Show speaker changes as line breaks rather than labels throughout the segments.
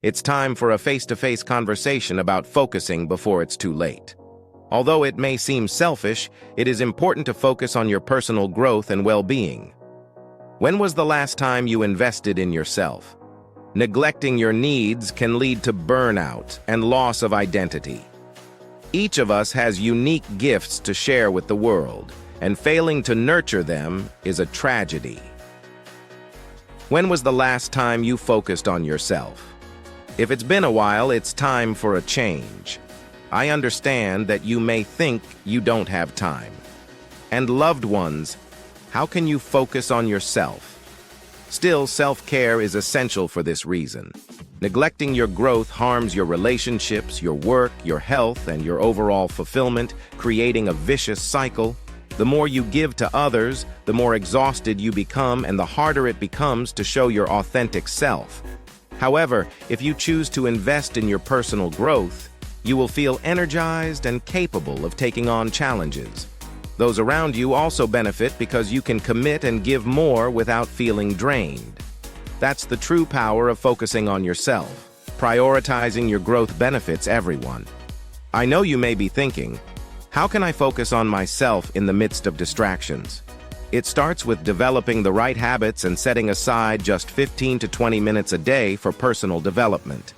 It's time for a face-to-face conversation about focusing before it's too late. Although it may seem selfish, it is important to focus on your personal growth and well-being. When was the last time you invested in yourself? Neglecting your needs can lead to burnout and loss of identity. Each of us has unique gifts to share with the world, and failing to nurture them is a tragedy. When was the last time you focused on yourself? If it's been a while, it's time for a change. I understand that you may think you don't have time. And loved ones, how can you focus on yourself? Still, self-care is essential for this reason. Neglecting your growth harms your relationships, your work, your health, and your overall fulfillment, creating a vicious cycle. The more you give to others, the more exhausted you become, and the harder it becomes to show your authentic self. However, if you choose to invest in your personal growth, you will feel energized and capable of taking on challenges. Those around you also benefit because you can commit and give more without feeling drained. That's the true power of focusing on yourself. Prioritizing your growth benefits everyone. I know you may be thinking, how can I focus on myself in the midst of distractions? It starts with developing the right habits and setting aside just 15 to 20 minutes a day for personal development.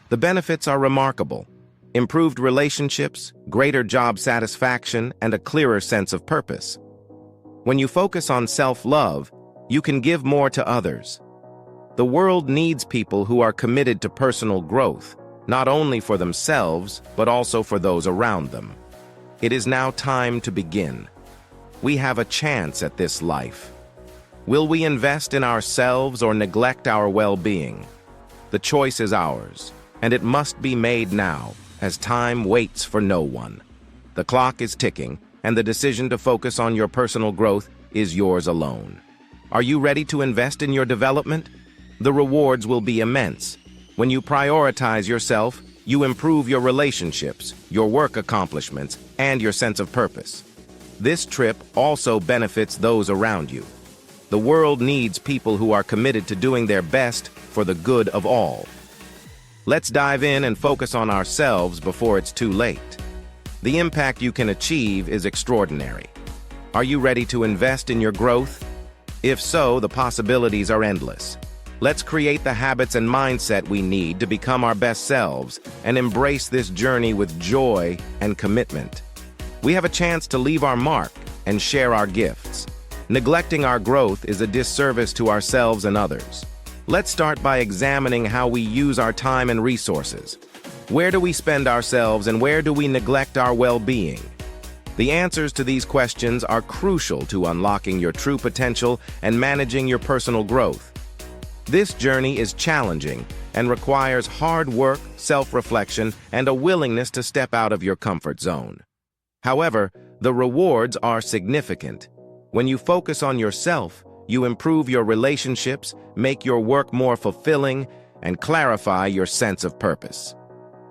The benefits are remarkable. Improved relationships, greater job satisfaction, and a clearer sense of purpose. When you focus on self-love, you can give more to others. The world needs people who are committed to personal growth, not only for themselves, but also for those around them. It is now time to begin. We have a chance at this life. Will we invest in ourselves or neglect our well-being? The choice is ours, and it must be made now, as time waits for no one. The clock is ticking, and the decision to focus on your personal growth is yours alone. Are you ready to invest in your development? The rewards will be immense. When you prioritize yourself, you improve your relationships, your work accomplishments, and your sense of purpose. This trip also benefits those around you. The world needs people who are committed to doing their best for the good of all. Let's dive in and focus on ourselves before it's too late. The impact you can achieve is extraordinary. Are you ready to invest in your growth? If so, the possibilities are endless. Let's create the habits and mindset we need to become our best selves and embrace this journey with joy and commitment. We have a chance to leave our mark and share our gifts. Neglecting our growth is a disservice to ourselves and others. Let's start by examining how we use our time and resources. Where do we spend ourselves and where do we neglect our well-being? The answers to these questions are crucial to unlocking your true potential and managing your personal growth. This journey is challenging and requires hard work, self-reflection, and a willingness to step out of your comfort zone. However, the rewards are significant. When you focus on yourself, you improve your relationships, make your work more fulfilling, and clarify your sense of purpose.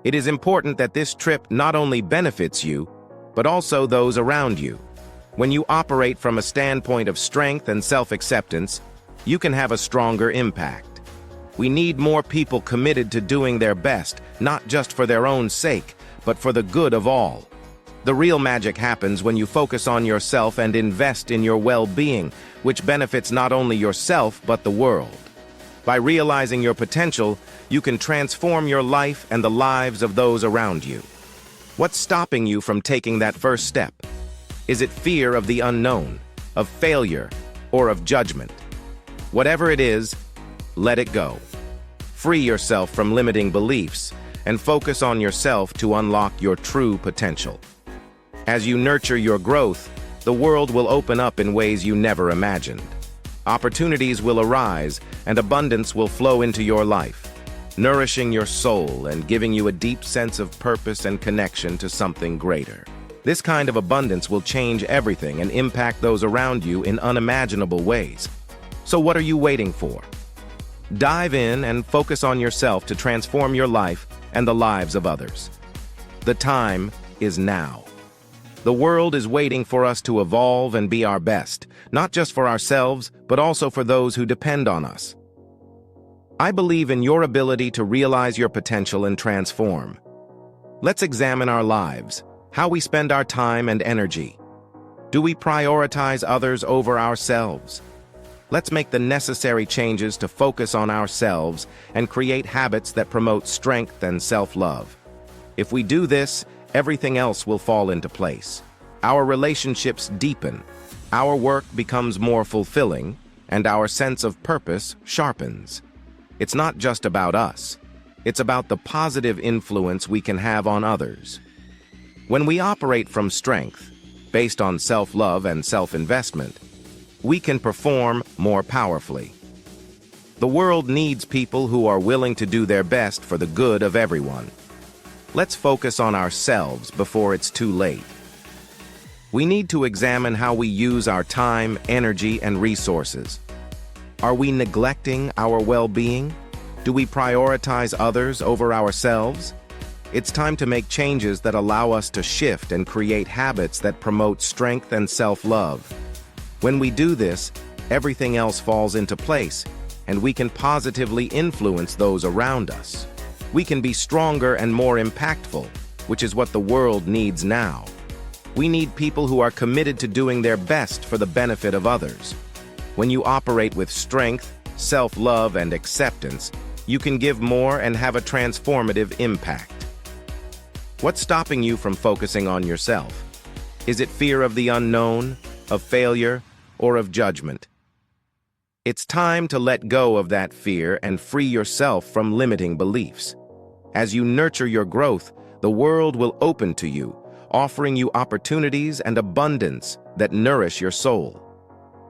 It is important that this trip not only benefits you, but also those around you. When you operate from a standpoint of strength and self-acceptance, you can have a stronger impact. We need more people committed to doing their best, not just for their own sake, but for the good of all. The real magic happens when you focus on yourself and invest in your well-being, which benefits not only yourself but the world. By realizing your potential, you can transform your life and the lives of those around you. What's stopping you from taking that first step? Is it fear of the unknown, of failure, or of judgment? Whatever it is, let it go. Free yourself from limiting beliefs and focus on yourself to unlock your true potential. As you nurture your growth, the world will open up in ways you never imagined. Opportunities will arise and abundance will flow into your life, nourishing your soul and giving you a deep sense of purpose and connection to something greater. This kind of abundance will change everything and impact those around you in unimaginable ways. So what are you waiting for? Dive in and focus on yourself to transform your life and the lives of others. The time is now. The world is waiting for us to evolve and be our best, not just for ourselves, but also for those who depend on us. I believe in your ability to realize your potential and transform. Let's examine our lives, how we spend our time and energy. Do we prioritize others over ourselves? Let's make the necessary changes to focus on ourselves and create habits that promote strength and self-love. If we do this, everything else will fall into place. Our relationships deepen, our work becomes more fulfilling, and our sense of purpose sharpens. It's not just about us. It's about the positive influence we can have on others. When we operate from strength, based on self-love and self-investment, we can perform more powerfully. The world needs people who are willing to do their best for the good of everyone. Let's focus on ourselves before it's too late. We need to examine how we use our time, energy, and resources. Are we neglecting our well-being? Do we prioritize others over ourselves? It's time to make changes that allow us to shift and create habits that promote strength and self-love. When we do this, everything else falls into place, and we can positively influence those around us. We can be stronger and more impactful, which is what the world needs now. We need people who are committed to doing their best for the benefit of others. When you operate with strength, self-love, and acceptance, you can give more and have a transformative impact. What's stopping you from focusing on yourself? Is it fear of the unknown, of failure, or of judgment? It's time to let go of that fear and free yourself from limiting beliefs. As you nurture your growth, the world will open to you, offering you opportunities and abundance that nourish your soul.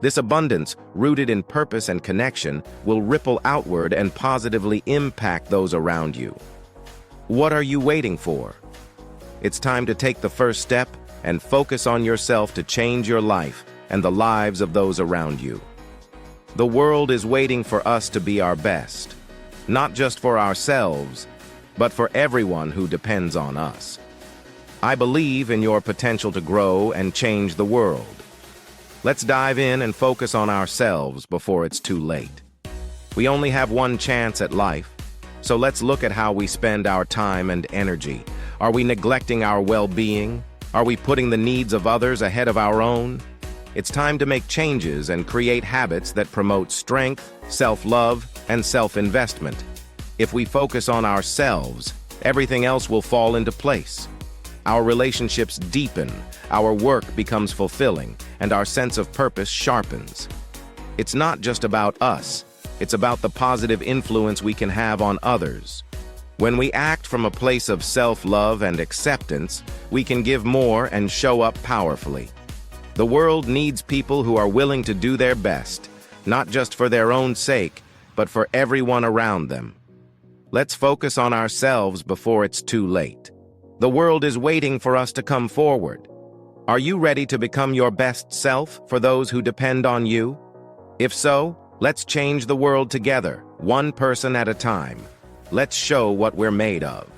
This abundance, rooted in purpose and connection, will ripple outward and positively impact those around you. What are you waiting for? It's time to take the first step and focus on yourself to change your life and the lives of those around you. The world is waiting for us to be our best, not just for ourselves, but for everyone who depends on us. I believe in your potential to grow and change the world. Let's dive in and focus on ourselves before it's too late. We only have one chance at life, so let's look at how we spend our time and energy. Are we neglecting our well-being? Are we putting the needs of others ahead of our own? It's time to make changes and create habits that promote strength, self-love, and self-investment. If we focus on ourselves, everything else will fall into place. Our relationships deepen, our work becomes fulfilling, and our sense of purpose sharpens. It's not just about us, it's about the positive influence we can have on others. When we act from a place of self-love and acceptance, we can give more and show up powerfully. The world needs people who are willing to do their best, not just for their own sake, but for everyone around them. Let's focus on ourselves before it's too late. The world is waiting for us to come forward. Are you ready to become your best self for those who depend on you? If so, let's change the world together, one person at a time. Let's show what we're made of.